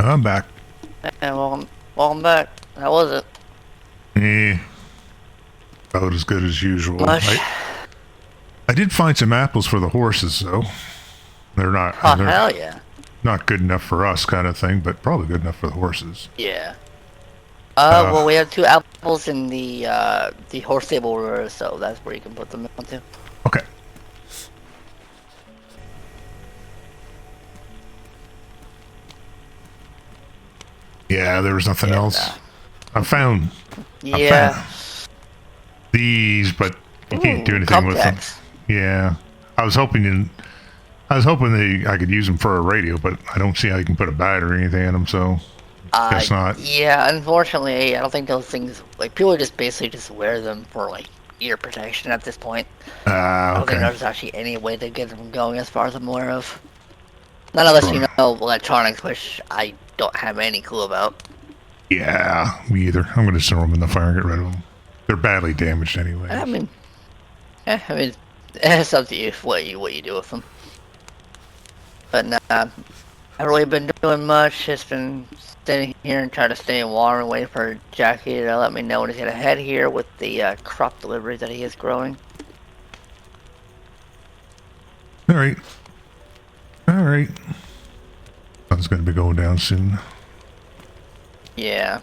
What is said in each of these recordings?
I'm back. And welcome back. How was it? About as good as usual. Much? I did find some apples for the horses, though. They're not. Oh, They're hell yeah. not good enough for us, kind of thing, but probably good enough for the horses. Yeah. Well, we have 2 apples in the horse stable room, so that's where you can put them into. Okay. Yeah, there was nothing else. I found these, but you can't do anything with them. Yeah, I was hoping I could use them for a radio, but I don't see how you can put a battery or anything in them, so guess not. Yeah, unfortunately, I don't think those things, like, people just basically just wear them for, like, ear protection at this point. I don't think there's actually any way to get them going as far as I'm aware of. Not unless you know electronics, which I don't have any clue about. Yeah, me either. I'm going to throw them in the fire and get rid of them. They're badly damaged anyway. I mean, it's up to you what you do with them. But nah, I haven't really been doing much. Just been sitting here and trying to stay warm and waiting for Jackie to let me know when he's gonna head here with the crop delivery that he is growing. All right. Sun's going to be going down soon. Yeah.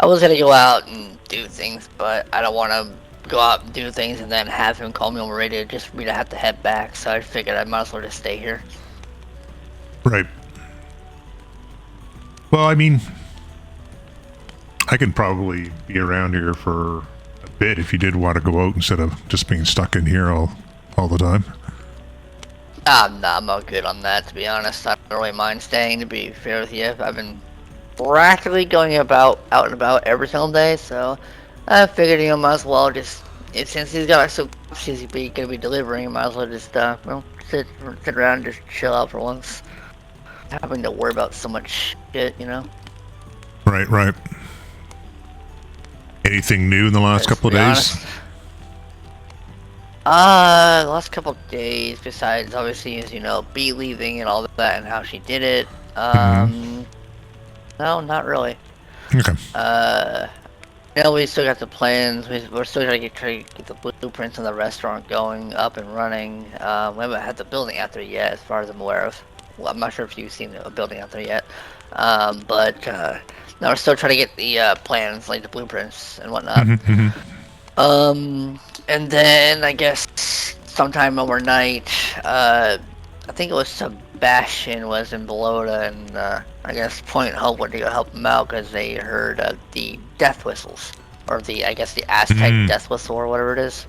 I was gonna go out and do things, but I don't want to go out and do things and then have him call me on the radio just for me to have to head back, so I figured I might as well just stay here. Right. Well, I mean, I can probably be around here for a bit if you did want to go out instead of just being stuck in here all the time. Nah, I'm not good on that, to be honest. I don't really mind staying, to be fair with you. I've been practically going out and about every single day, so I figured, might as well just, since he's got so he's gonna be delivering, might as well just, sit around and just chill out for once. Having to worry about so much shit, Right. Anything new in the last couple of days? The last couple of days, besides obviously, as B leaving and all that and how she did it, no, not really. Okay. We still got the plans. We're still trying to get the blueprints on the restaurant going, up and running. We haven't had the building out there yet, as far as I'm aware of. Well, I'm not sure if you've seen the building out there yet. But no, we're still trying to get the plans, like the blueprints and whatnot. And then I guess sometime overnight, I think it was Sebastian was in Belota, and I guess Point Hope went to go help him out because they heard the death whistles, or the Aztec death whistle or whatever it is.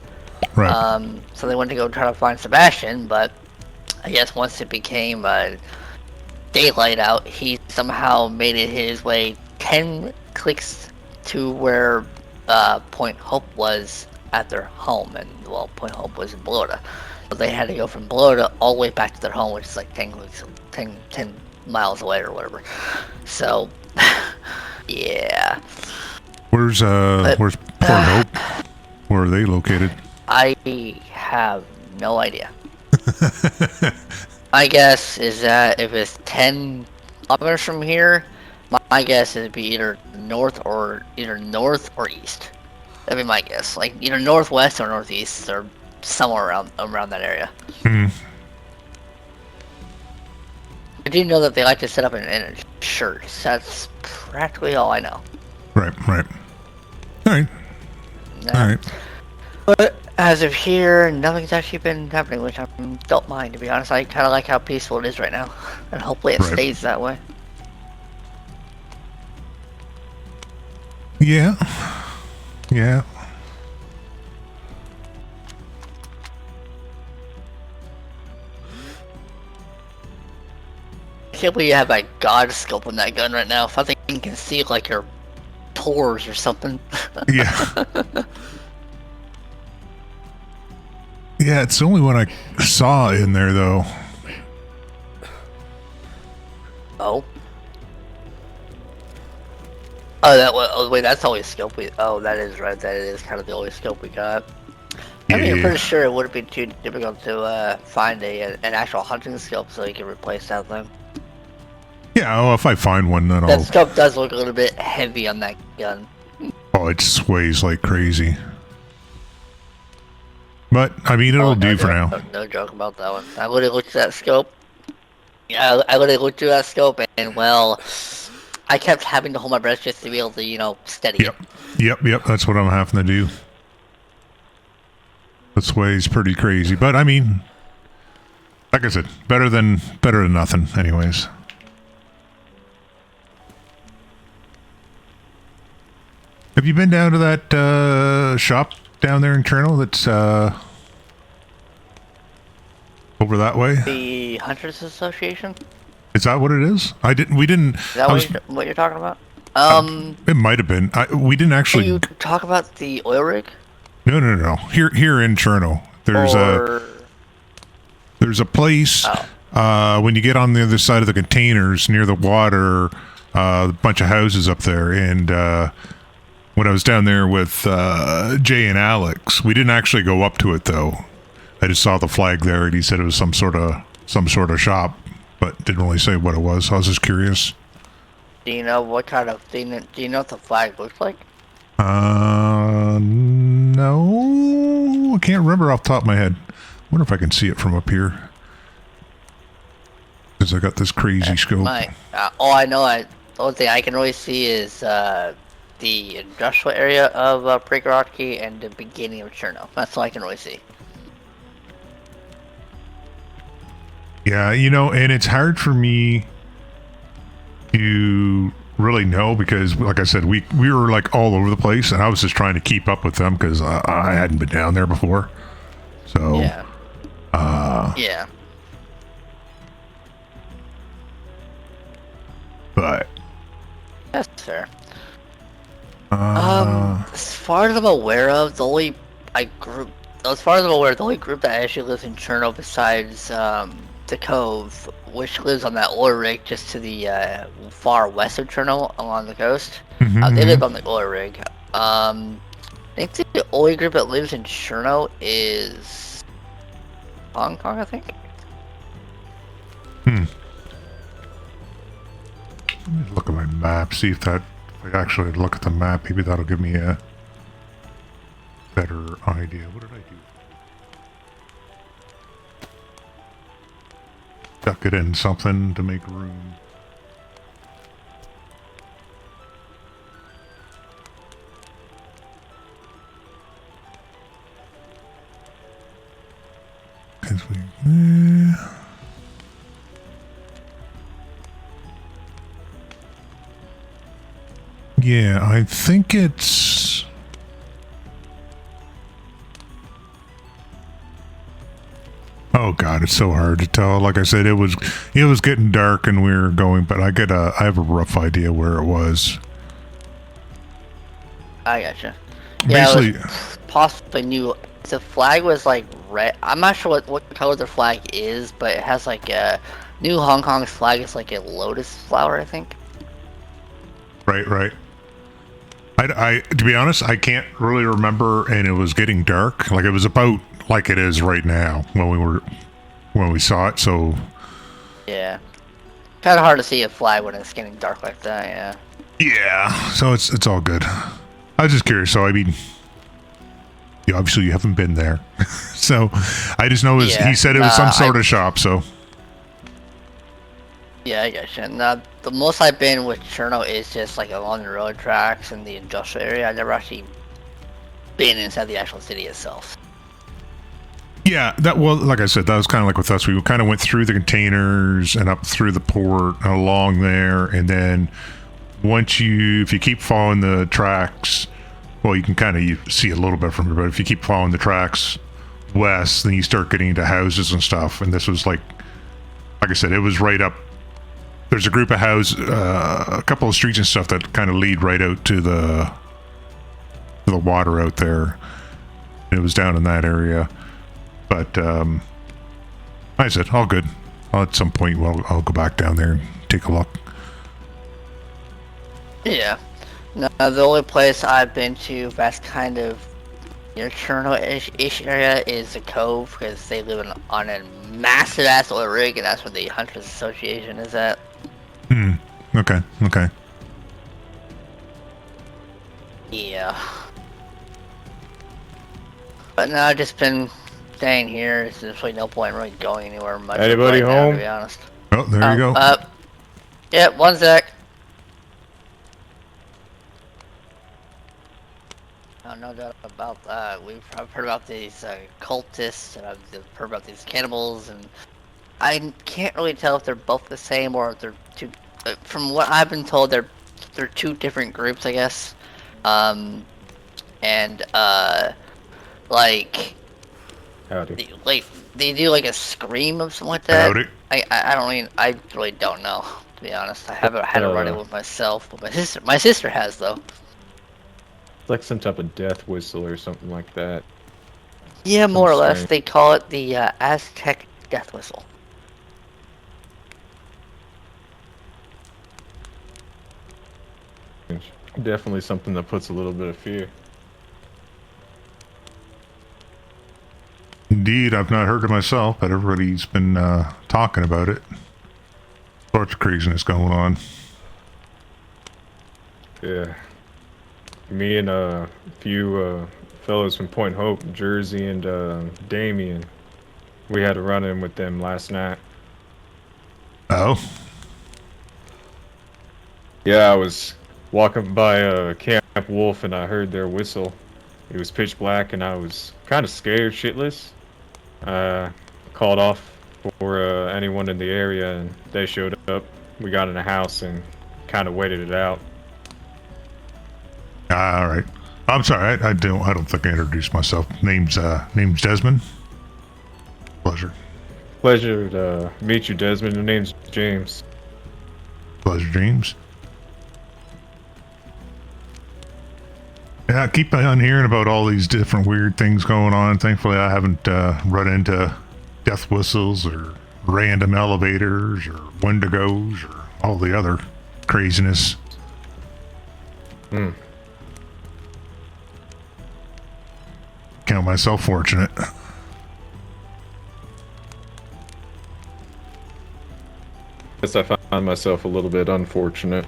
Right. So they went to go try to find Sebastian, but I guess once it became daylight out, he somehow made it his way 10 clicks to where Point Hope was at their home, and well, Point Hope was in Belota, but they had to go from Belota all the way back to their home, which is like 10 miles away or whatever. So, yeah. Where's Point Hope? Where are they located? I have no idea. My guess is that if it's 10 kilometers from here, my guess is it'd be either north or east. That'd be my guess. Like either northwest or northeast, or somewhere around that area. I do know that they like to set up in shirts. That's practically all I know. Right. All right. But as of here, nothing's actually been happening, which I don't mind, to be honest. I kind of like how peaceful it is right now, and hopefully it stays that way. Yeah. I can't believe you have like God scope on that gun right now. If I think you can see like your pores or something. Yeah. Yeah, it's the only one I saw in there, though. Oh. Oh, wait, that's the only scope we... Oh, that is right. That is kind of the only scope we got. I mean, I'm pretty sure it wouldn't be too difficult to find an actual hunting scope so you can replace that thing. Yeah, well, if I find one, then That I'll... scope does look a little bit heavy on that gun. Oh, it sways like crazy. But, I mean, it'll do for now. No joke about that one. I literally looked at that scope. Yeah, I literally looked through that scope, and, well, I kept having to hold my breath just to be able to, you know, steady it. Yep, that's what I'm having to do. The sway's pretty crazy, but, I mean, like I said, better than nothing, anyways. Have you been down to that shop down there in Cherno that's over that way? The Hunters Association? Is that what it is? We didn't... Is that what you're talking about? It might have been. We didn't actually... You talk about the oil rig? No. Here in Cherno, there's a place when you get on the other side of the containers near the water, a bunch of houses up there, and when I was down there with Jay and Alex, we didn't actually go up to it though. I just saw the flag there, and he said it was some sort of shop, but didn't really say what it was. I was just curious. Do you know what kind of thing? Do you know what the flag looks like? No, I can't remember off the top of my head. Wonder if I can see it from up here, because I got this crazy scope. All I know, the only thing I can really see is the industrial area of Prigorod and the beginning of Cherno. That's all I can really see. Yeah, you know, and it's hard for me to really know because, like I said, we were like all over the place, and I was just trying to keep up with them because I hadn't been down there before. So yeah. Yeah. But that's fair. As far as I'm aware of, the only group that actually lives in Cherno besides the Cove, which lives on that oil rig just to the far west of Cherno along the coast. They live on the oil rig. I think the only group that lives in Cherno is Hong Kong, I think. Let me look at my map, see if I actually look at the map, maybe that'll give me a better idea. What did I do? Duck it in something to make room. Yeah, I think it's... Oh god, it's so hard to tell. Like I said, it was getting dark and we were going, but I have a rough idea where it was. I gotcha. Basically, yeah, possibly new. The flag was like red. I'm not sure what color the flag is, but it has like a new Hong Kong's flag is like a lotus flower, I think. Right. I to be honest, I can't really remember, and it was getting dark. Like it was about like it is right now when we saw it. So yeah, kind of hard to see a flag when it's getting dark like that. Yeah. Yeah. So it's all good. I was just curious. So I mean, obviously you haven't been there, so I just know he said it was some sort of shop. So. Yeah, I gotcha. And the most I've been with Cherno is just like along the road tracks and the industrial area. I've never actually been inside the actual city itself. Yeah, like I said, that was kind of like with us. We kind of went through the containers and up through the port and along there, and then if you keep following the tracks, well, you can kind of see a little bit from here, but if you keep following the tracks west, then you start getting into houses and stuff. And this was like I said, it was right up. There's a group of houses, a couple of streets and stuff that kind of lead right out to the water out there. It was down in that area, but like I said, all good. At some point, I'll go back down there and take a look. Yeah. No, the only place I've been to that's kind of Cherno-ish area is the Cove, because they live on a massive ass oil rig, and that's where the Hunters Association is at. Okay. Okay. Yeah. But no, I've just been staying here. There's really no point in really going anywhere much Anybody right now, to home? be honest. Oh, there you go. Yeah, one sec. No doubt about that. I've heard about these cultists, and I've heard about these cannibals, and I can't really tell if they're both the same or if they're two. From what I've been told, they're two different groups, I guess. And like Howdy. they do like a scream of something like that. Howdy. I really don't know, to be honest. I haven't had to run it with myself, but my sister has though. It's like some type of death whistle or something like that. Yeah, more or less. strange. They call it the Aztec death whistle. Definitely something that puts a little bit of fear. Indeed, I've not heard it myself, but everybody's been talking about it. Sorts of craziness going on. Yeah. Me and a few fellows from Point Hope, Jersey, and Damien, we had a run-in with them last night. Oh? Yeah, I was walking by Camp Wolf and I heard their whistle. It was pitch black and I was kind of scared shitless. Called off for anyone in the area and they showed up. We got in a house and kind of waited it out. All right. I'm sorry. I don't think I introduced myself. Name's Desmond. Pleasure. Pleasure to meet you, Desmond. Your name's James. Pleasure, James. Yeah, I keep on hearing about all these different weird things going on. Thankfully, I haven't run into death whistles or random elevators or wendigos or all the other craziness. Count myself fortunate. Guess I found myself a little bit unfortunate.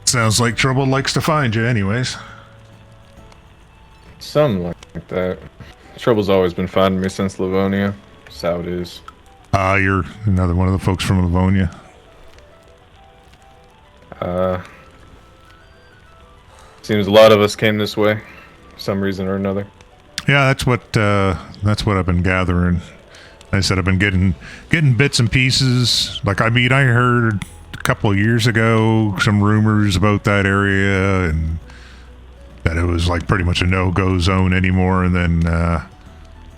Sounds like trouble likes to find you anyways. Something like that. Trouble's always been finding me since Livonia. That's how it is. You're another one of the folks from Livonia. Seems a lot of us came this way, for some reason or another. Yeah, that's what I've been gathering. Like I said, I've been getting bits and pieces. Like I heard a couple of years ago some rumors about that area and that it was like pretty much a no-go zone anymore. And then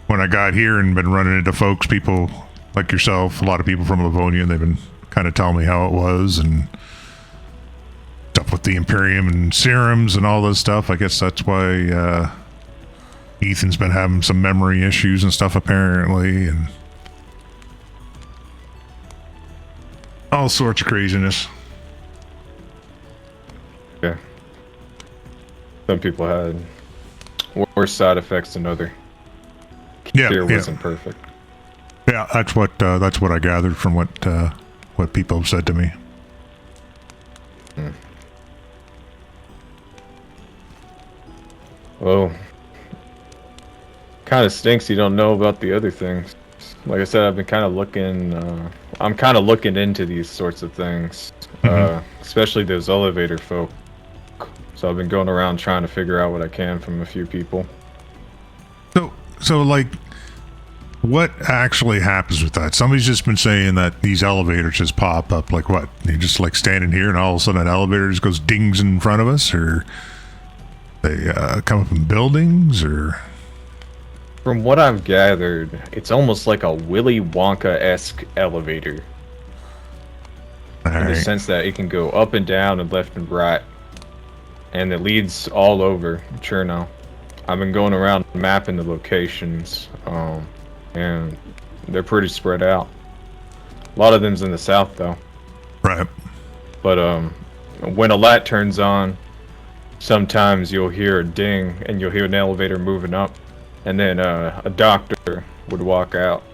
when I got here and been running into folks, people like yourself, a lot of people from Livonia, they've been kind of telling me how it was and stuff with the Imperium and serums and all this stuff. I guess that's why Ethan's been having some memory issues and stuff apparently, and all sorts of craziness. Yeah. Some people had worse side effects than other. Cure wasn't perfect. Yeah, that's what I gathered from what people have said to me. Well, kind of stinks you don't know about the other things. Like I said, I've been kind of looking. I'm kind of looking into these sorts of things, especially those elevator folk. So I've been going around trying to figure out what I can from a few people. So like, what actually happens with that? Somebody's just been saying that these elevators just pop up. Like what? You're just like standing here and all of a sudden an elevator just goes dings in front of us, or they come up in buildings, or? From what I've gathered, it's almost like a Willy Wonka-esque elevator. In the sense that it can go up and down and left and right. And it leads all over Cherno. I've been going around mapping the locations, and they're pretty spread out. A lot of them's in the south, though. Right. But when a light turns on, sometimes you'll hear a ding, and you'll hear an elevator moving up. And then a doctor would walk out,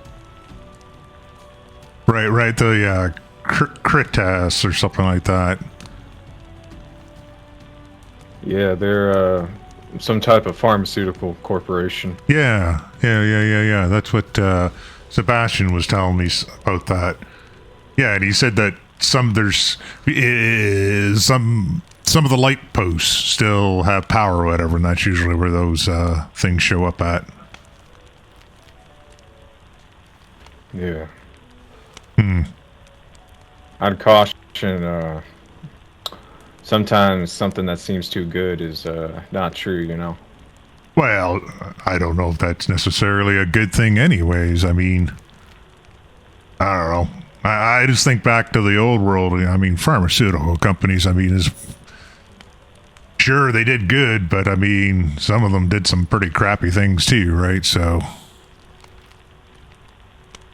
Right. The Critas or something like that. Yeah, they're some type of pharmaceutical corporation. Yeah. That's what Sebastian was telling me about that. Yeah, and he said that some of the light posts still have power or whatever, and that's usually where those things show up at. Yeah. I'd caution, sometimes something that seems too good is not true, you know? Well, I don't know if that's necessarily a good thing anyways. I mean, I don't know. I just think back to the old world. I mean, pharmaceutical companies, I mean, sure, they did good, but I mean, some of them did some pretty crappy things too, right? So,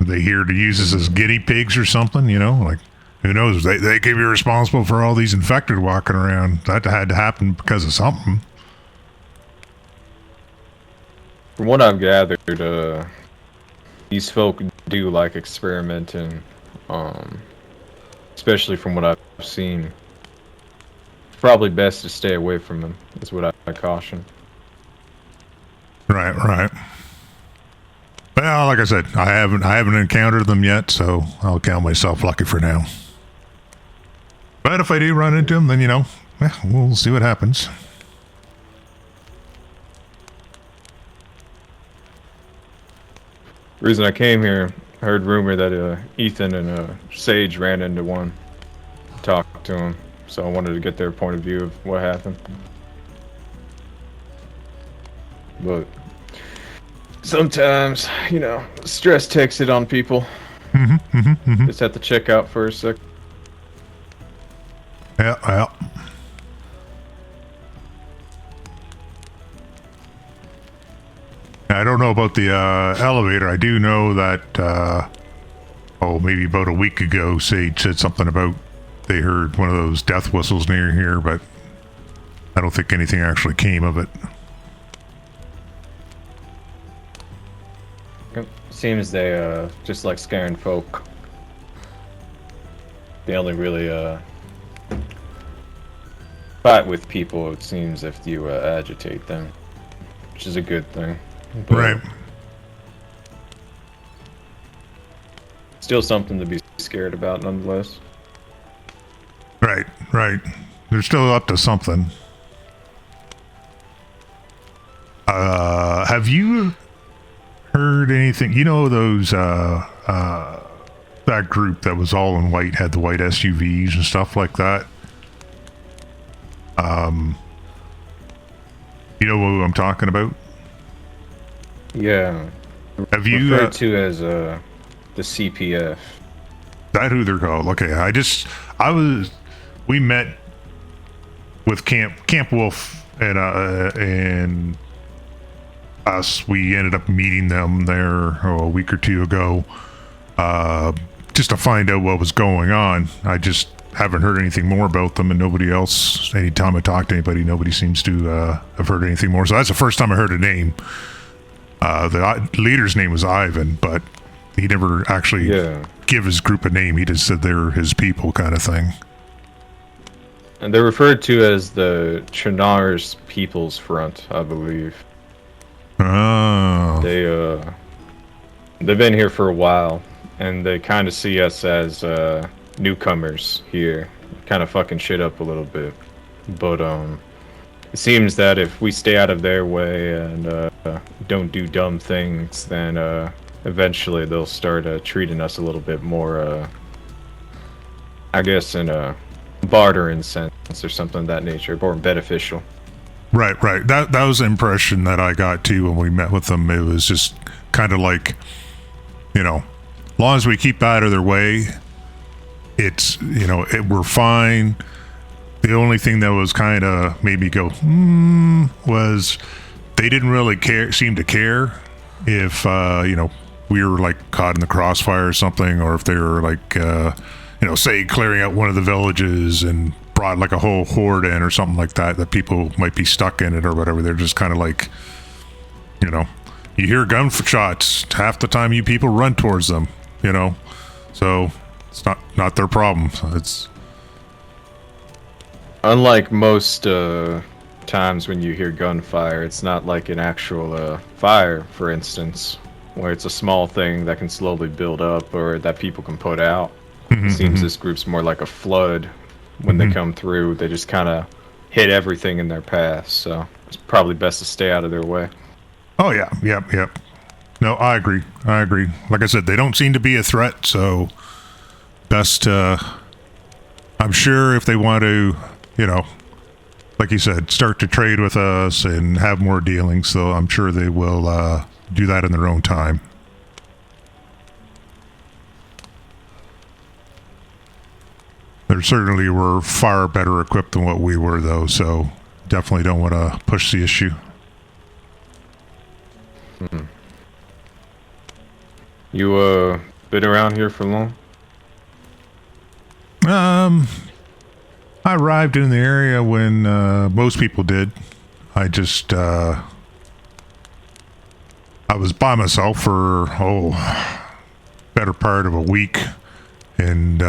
are they here to use us as guinea pigs or something, you know? Like, who knows? They could be responsible for all these infected walking around. That had to happen because of something. From what I've gathered, these folk do like experimenting, especially from what I've seen. It's probably best to stay away from them, is what I caution. Right. Well, like I said, I haven't encountered them yet, so I'll count myself lucky for now. But if I do run into them, then, you know, we'll see what happens. The reason I came here, I heard rumor that Ethan and Sage ran into one, talked to him, so I wanted to get their point of view of what happened. But sometimes, you know, stress takes it on people. Just have to check out for a sec. Yeah. I don't know about the elevator. I do know that, maybe about a week ago, Sage said something about they heard one of those death whistles near here, but I don't think anything actually came of it. Seems they just like scaring folk. They only really fight with people, it seems, if you agitate them, which is a good thing. But right. Still something to be scared about, nonetheless. Right. They're still up to something. Have you heard anything? You know those that group that was all in white, had the white SUVs and stuff like that? You know what I'm talking about? Yeah. Have you referred to as the CPF? That who they're called? Okay, we met with Camp Wolf and us. We ended up meeting them there a week or two ago, just to find out what was going on. I just haven't heard anything more about them, and nobody else. Anytime I talk to anybody, nobody seems to have heard anything more. So that's the first time I heard a name. The leader's name was Ivan, but he never actually give his group a name. He just said they're his people, kind of thing. And they're referred to as the Chinar's People's Front, I believe. Oh. They've been here for a while, and they kind of see us as newcomers here, kind of fucking shit up a little bit. But it seems that if we stay out of their way and don't do dumb things, then eventually they'll start treating us a little bit more, I guess, in a bartering sense or something of that nature, more beneficial. Right. That was the impression that I got too when we met with them. It was just kind of like, you know, as long as we keep out of their way, it's, you know, we're fine. The only thing that was kind of made me go, was they didn't really seem to care if, you know, we were like caught in the crossfire or something, or if they were like, you know, say clearing out one of the villages and brought like a whole horde in or something like that people might be stuck in it or whatever. They're just kind of like, you know, you hear gunshots, half the time you people run towards them, you know. So it's not their problem. It's unlike most times when you hear gunfire, it's not like an actual fire, for instance, where it's a small thing that can slowly build up or that people can put out. It seems this group's more like a flood. When they come through, they just kind of hit everything in their path, so it's probably best to stay out of their way. Oh yeah, yep. No, I agree. Like I said, they don't seem to be a threat, so best I'm sure if they want to, like you said, start to trade with us and have more dealings, so I'm sure they will do that in their own time. They certainly were far better equipped than what we were, though, so definitely don't want to push the issue. You been around here for long? I arrived in the area when most people did. I just I was by myself for better part of a week, and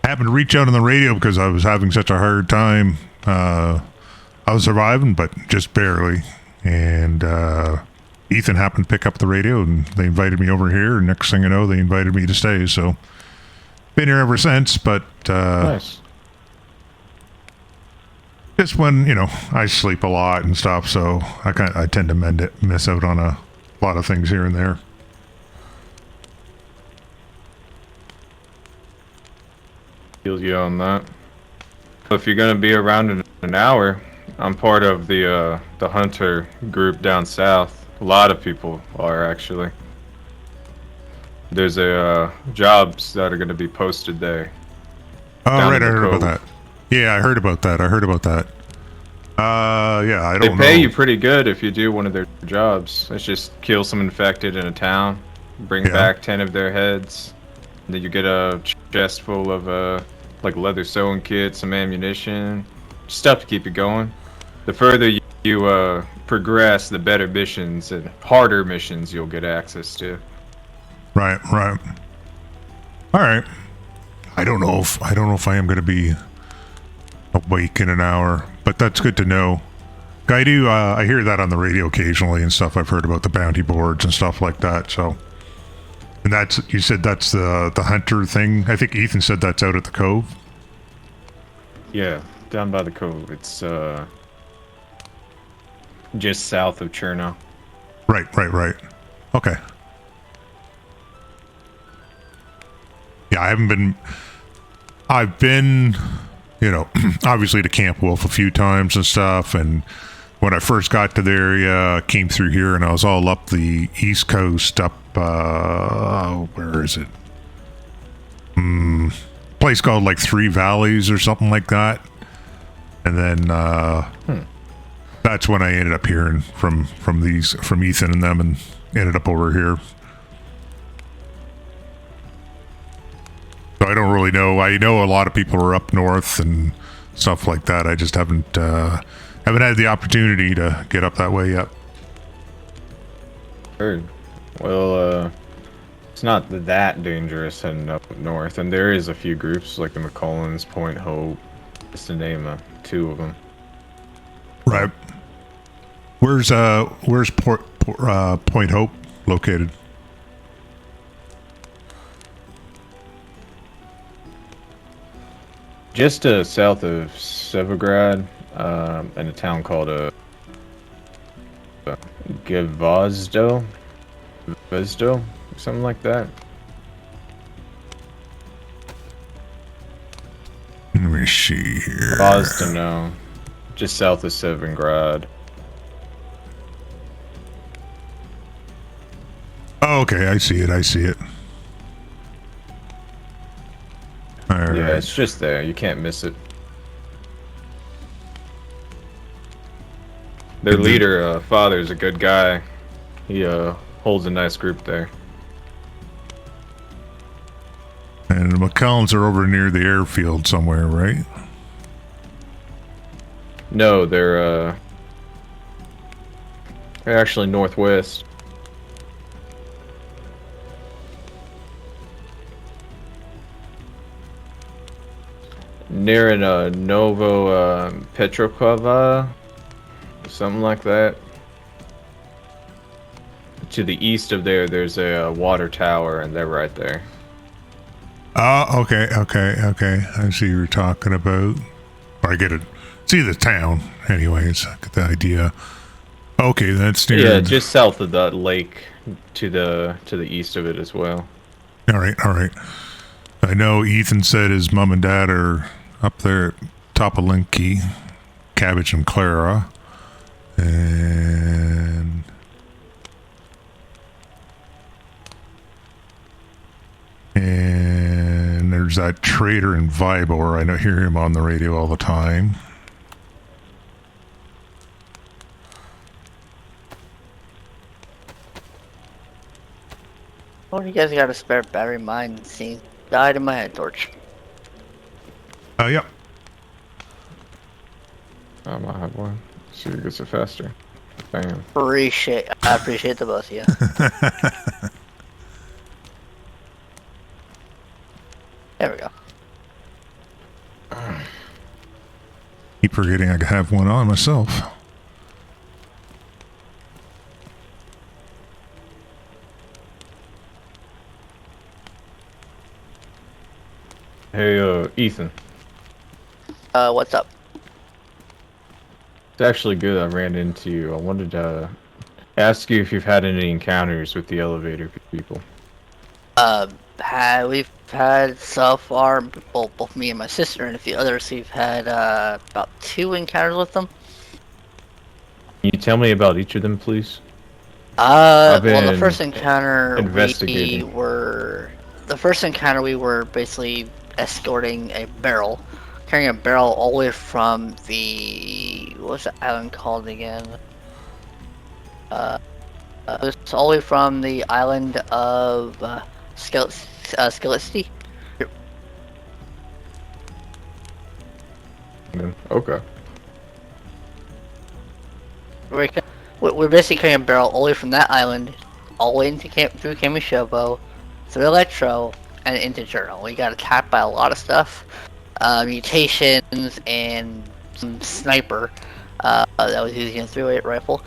happened to reach out on the radio because I was having such a hard time. I was surviving, but just barely. And Ethan happened to pick up the radio, and they invited me over here. And next thing I know, they invited me to stay. So been here ever since. But nice. Just when I sleep a lot and stuff, so I tend to miss out on a lot of things here and there. Feel you on that. If you're gonna be around in an hour, I'm part of the hunter group down south. A lot of people are actually. There's jobs that are gonna be posted there. Oh, right, I heard about that. Yeah, I heard about that. Yeah, I don't know. They pay you pretty good if you do one of their jobs. It's just kill some infected in a town, bring back 10 of their heads, and then you get a chest full of like leather sewing kits, some ammunition, stuff to keep you going. The further you progress, the better missions and harder missions you'll get access to. Right. All right. I don't know if I am going to be awake in an hour, but that's good to know. Gaidu, I hear that on the radio occasionally and stuff. I've heard about the bounty boards and stuff like that. So, and you said that's the hunter thing. I think Ethan said that's out at the cove. Yeah, down by the cove. It's just south of Cherno. Right. Okay. Yeah, I've been, obviously to Camp Wolf a few times and stuff, and when I first got to the area, I came through here and I was all up the East Coast, up, where is it? Place called like Three Valleys or something like that. And then, that's when I ended up hearing from Ethan and them, and ended up over here. So I don't really know. I know a lot of people are up north and stuff like that. I just haven't had the opportunity to get up that way yet. Heard. Well, it's not that dangerous heading up north, and there is a few groups like the McCullens, Point Hope, just to name two of them. Right. Where's Point Hope located? Just south of Severgrad, in a town called Gvozdo, something like that. Let me see here. Gvozdo, just south of Severgrad. Oh, okay, I see it. All yeah, right. it's just there. You can't miss it. Their leader, father's a good guy. He holds a nice group there. And the McCullens are over near the airfield somewhere, right? No, they're actually northwest. near an Novo Petrokova, something like that. To the east of there, there's a water tower, and they're right there. Oh, okay. I see what you're talking about. I get it. See the town. Anyways, I get the idea. Okay, that's near. Yeah, just south of the lake, to the east of it as well. All right. I know Ethan said his mom and dad are up there at top of Linky, Cabbage and Clara, and there's that trader in Vibor. I don't hear him on the radio all the time. Oh, you guys got a spare battery? Mine seems died in my head torch. Yep. I might have one. See who gets it faster. Bam. I appreciate the both of you. There we go. Keep forgetting I have one on myself. Hey, Ethan. What's up? It's actually good I ran into you. I wanted to ask you if you've had any encounters with the elevator people. We've had so far, well, both me and my sister and a few others, we've had about 2 encounters with them. Can you tell me about each of them, please? Well, the first encounter we were basically escorting a barrel, carrying a barrel all the way from what's the island called again? It was all the way from the island of Skeletity. Okay. We're basically carrying a barrel all the way from that island, all the way into through Kamishobo, through Electro, and into Journal. We got attacked by a lot of stuff, mutations, and some sniper that was using a 308 rifle.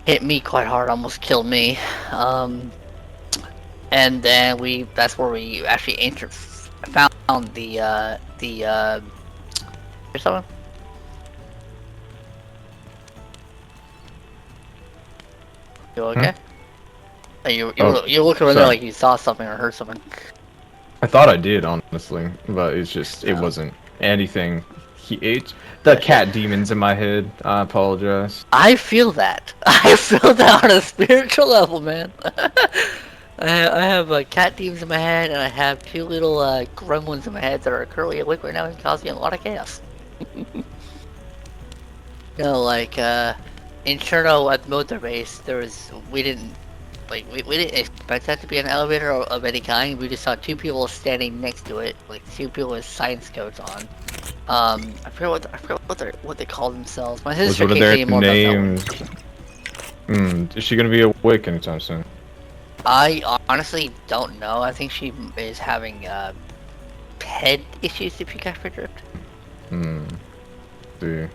Hit me quite hard, almost killed me. And then that's where we actually found the here's someone? You okay? You looking over there like you saw something or heard something. I thought I did, honestly, but it's just, it wasn't anything. The cat demons in my head. I apologize. I feel that. I feel that on a spiritual level, man. I have cat demons in my head, and I have 2 little gremlins in my head that are currently awake right now and causing a lot of chaos. Like in Cherno at the military base, we didn't expect that to be an elevator of any kind. We just saw 2 people standing next to it, like 2 people with science coats on. I forget what they call themselves. My sister can't tell you more about that one. Is she gonna be awake anytime soon? I honestly don't know. I think she is having head issues, if you catch my drift. See.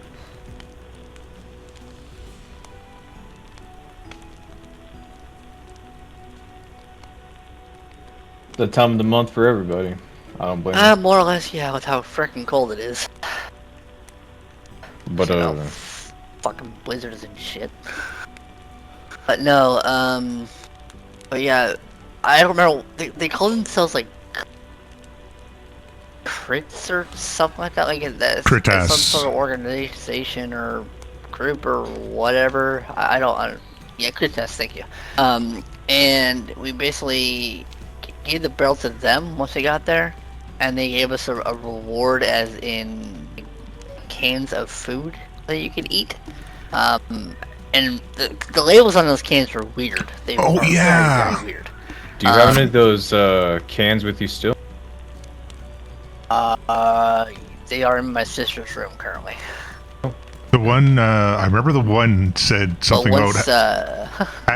The time of the month for everybody. I don't blame you. More or less, yeah, with how freaking cold it is. But fucking blizzards and shit. But no, but yeah, I don't remember. They call themselves like crits or something like that. Like that's some sort of organization or group or whatever. I don't. Yeah, Critas. Thank you. And we basically gave the barrel to them once we got there, and they gave us a reward, as in cans of food that you could eat. And the labels on those cans were weird. They were very, very weird. Do you have any of those cans with you still? They are in my sister's room currently. The one, I remember the one said something about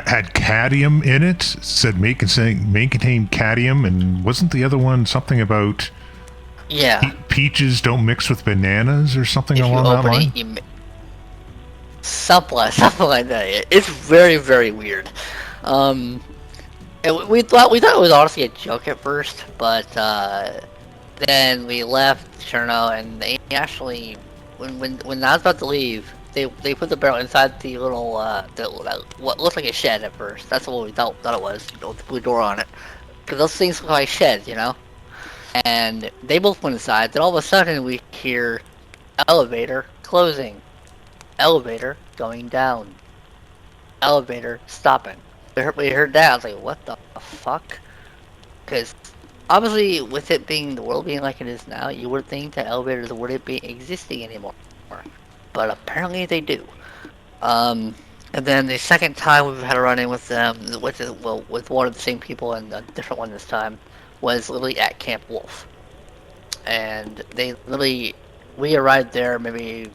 had cadmium in it. Said may contain cadmium, and wasn't the other one something about Yeah. Peaches don't mix with bananas or something If you along that open line? it, something like that. It's very, very weird. And we thought it was honestly a joke at first, but then we left Cherno, and they actually, when I was about to leave, they put the barrel inside the little what looked like a shed at first. That's what we thought it was, with the blue door on it, because those things look like sheds, And they both went inside. Then all of a sudden we hear elevator closing, elevator going down, elevator stopping. We heard that. I was like, what the fuck? Because obviously, with it being the world being like it is now, you would think that elevators wouldn't be existing anymore. But apparently they do. And then the second time we've had a run-in with them, with one of the same people and a different one this time, was literally at Camp Wolf. And we arrived there maybe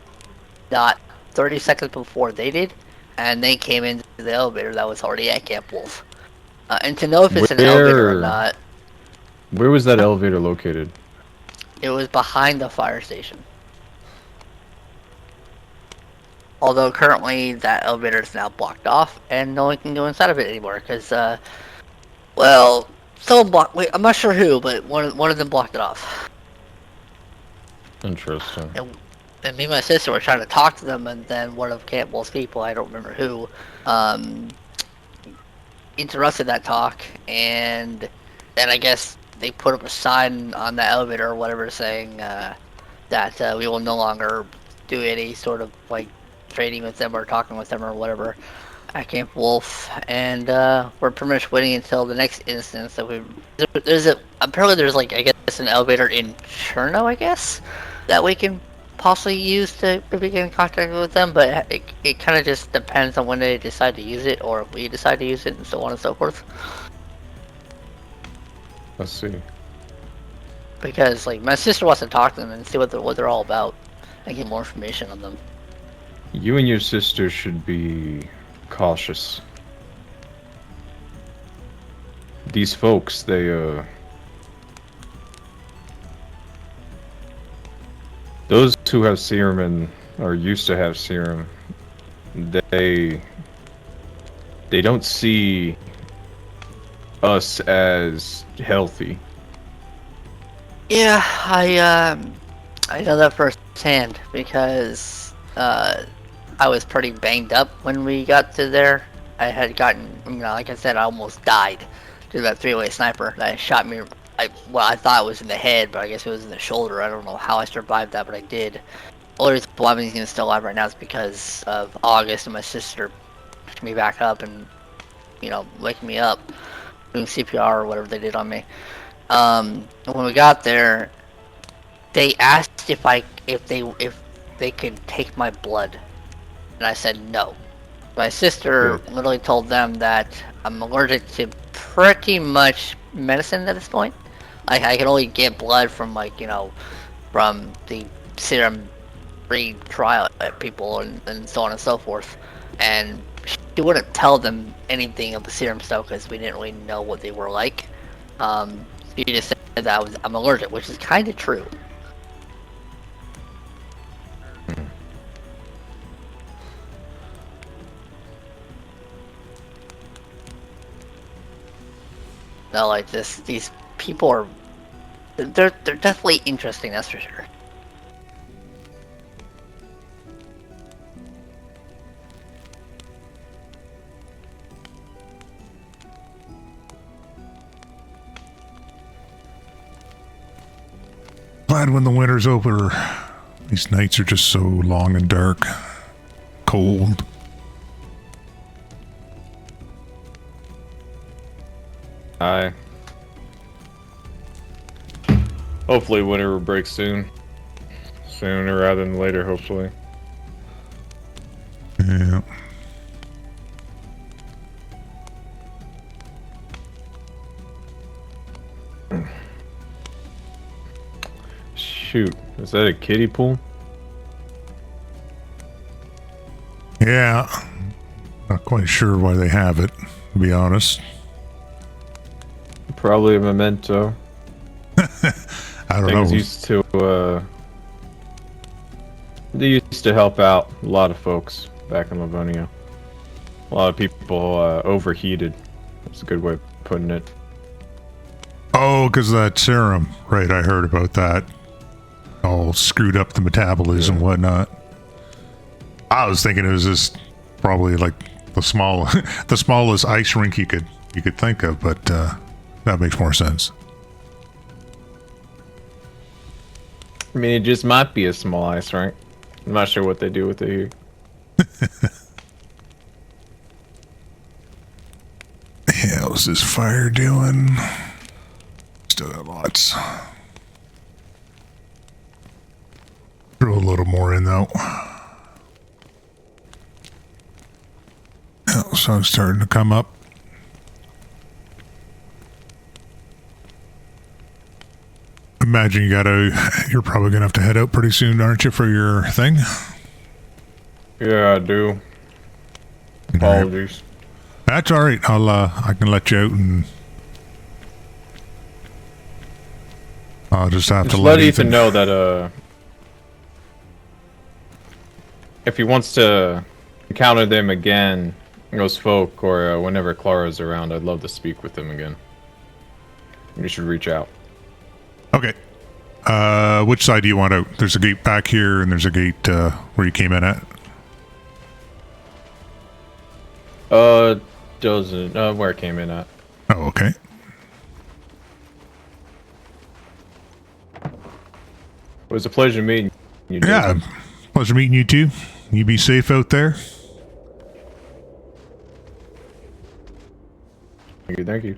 not 30 seconds before they did, and they came into the elevator that was already at Camp Wolf. And to know if it's an elevator or not... Where was that elevator located? It was behind the fire station. Although currently that elevator is now blocked off, and no one can go inside of it anymore, because, someone blocked... Wait, I'm not sure who, but one of them blocked it off. Interesting. And me and my sister were trying to talk to them, and then one of Campbell's people, I don't remember who, interrupted that talk, and then I guess they put up a sign on the elevator or whatever saying that we will no longer do any sort of like trading with them or talking with them or whatever at Camp Wolf, and we're pretty much waiting until the next instance that apparently there's like, I guess, an elevator in Cherno, I guess, that we can possibly use to maybe get in contact with them, but it kind of just depends on when they decide to use it, or if we decide to use it, and so on and so forth. Let's see. Because like my sister wants to talk to them and see what they're all about and get more information on them. You and your sister should be cautious. These folks, those who have serum and are used to have serum, they don't see us as healthy. Yeah, I know that firsthand because I was pretty banged up when we got to there. I had gotten, like I said, I almost died to that three-way sniper that shot me. I thought it was in the head, but I guess it was in the shoulder. I don't know how I survived that, but I did. The only reason why I'm still alive right now is because of August and my sister picking me back up and, waking me up, doing CPR or whatever they did on me. When we got there, they asked if they could take my blood, and I said no. My sister literally told them that I'm allergic to pretty much medicine at this point. I can only get blood from from the serum free trial people and so on and so forth. And she wouldn't tell them anything of the serum stuff because we didn't really know what they were like. She just said that I'm allergic, which is kind of true. No, like these people are, they're definitely interesting, that's for sure. Glad when the winter's over. These nights are just so long and dark. Cold. Aye. Hopefully winter will break soon. Sooner rather than later, hopefully. Yeah. Shoot, is that a kiddie pool? Yeah. Not quite sure why they have it, to be honest. Probably a memento. I don't Things know. They used to help out a lot of folks back in Livonia. A lot of people overheated. That's a good way of putting it. Oh, because of that serum. Right, I heard about that. All screwed up the metabolism and whatnot. I was thinking it was just probably like the smallest ice rink you could think of, but that makes more sense. I mean, it just might be a small ice rink. I'm not sure what they do with it here. How's this fire doing? Still got lots. Throw a little more in though. Oh, sun's starting to come up. Imagine you're probably gonna have to head out pretty soon, aren't you, for your thing? Yeah, I do. Apologies. That's all right. I can let you out, and I'll just have to let Ethan know that if he wants to encounter them again, those folk, or whenever Clara's around, I'd love to speak with them again. You should reach out. Okay. Which side do you want out? There's a gate back here, and there's a gate where you came in at. Doesn't where it came in at. Oh, okay. It was a pleasure meeting you. Yeah, pleasure meeting you too. You be safe out there. Thank you.